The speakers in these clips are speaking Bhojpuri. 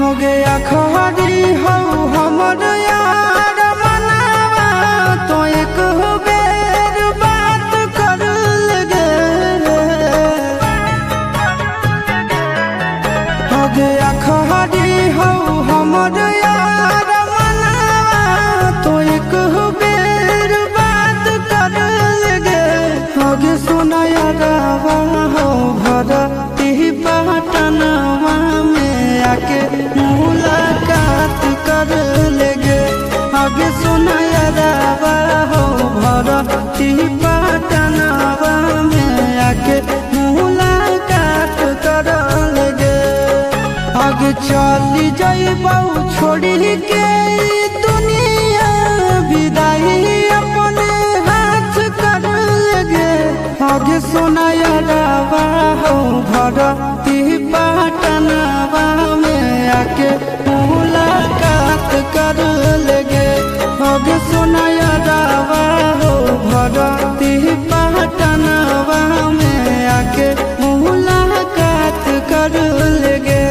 हो गया खरी हो हमर यार मनावा तो एक बेर बात कर लगे। हो गया खरी हो हमर यार मनावा तो एक बेर बात कर लगे। हो गे सोना यारावा हो भरती पटनवा में आके मुलाकात कर लेगे। आगे सुना यारावा हो भरती पटनवा में आके मुलाकात कर लेगे। आगे चली जाइबौ छोड़ी के दुनिया विदाई अपने हाथ कर लेगे। आगे सुना यारावा हो भरती पटनवा में आके मुलाकात कर लेगे। आगे सुना यारावा हो भरती पटनवा में आके मुलाकात कर लेगे।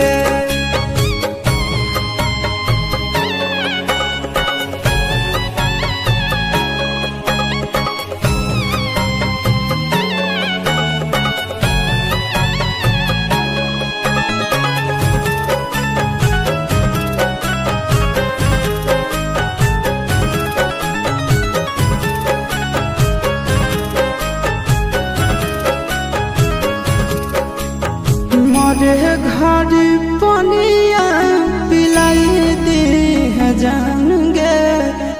मरे घर पनिया पिलाई दी है जान गे।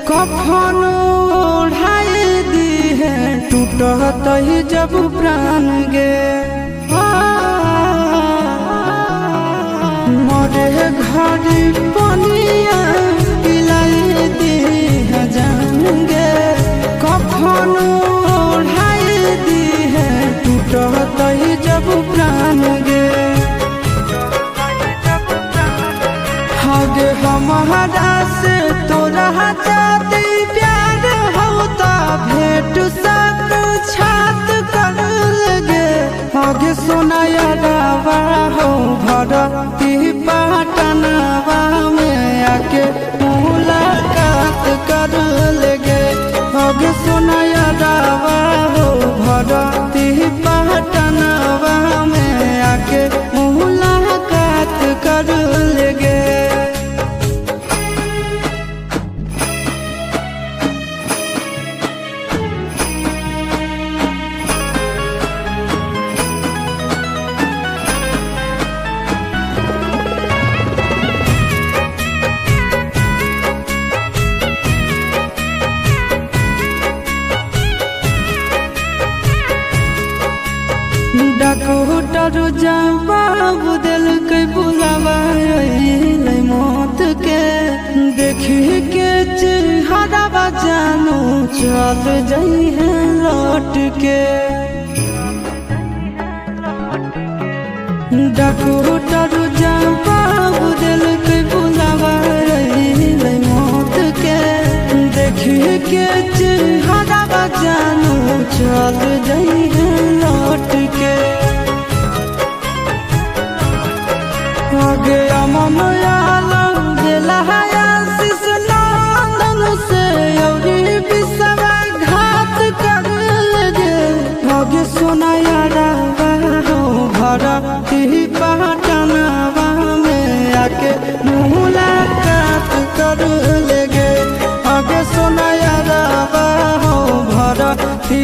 कफन ओढ़ाई दी है टूटत ही जब प्राण गे। मरे घर पनिया पिलाई दी है जान गे। कफन ओढ़ाई दी है टूटत ही जब प्राण गे। आगे हमारा से तोरा जाती प्यार होता भेंट साक्षात कर लगे। आगे सोना यारावा हो भरती पटनवा में आके मुलाकात कर लेगे। आगे सोना यारावा हो भरती पटनवा में आके मुलाकात कर लेगे। डॉक्टर जवाब दिल के बुलावा मौत के। देखी के चेहरा जानू चल जाई है लौट के। डॉक्टर जवाब दिल के बुलावा मौत के। देखी के चेहरा जानू चल जाई है लौट के। आगे अमन आलम दिला आशीष नंदन से अभी विश्वासघात कर लगे। आगे सोना यारावा हो भरती पटनवा में आके मुलाकात कर लेगे। आगे सोना यारावा हो भरती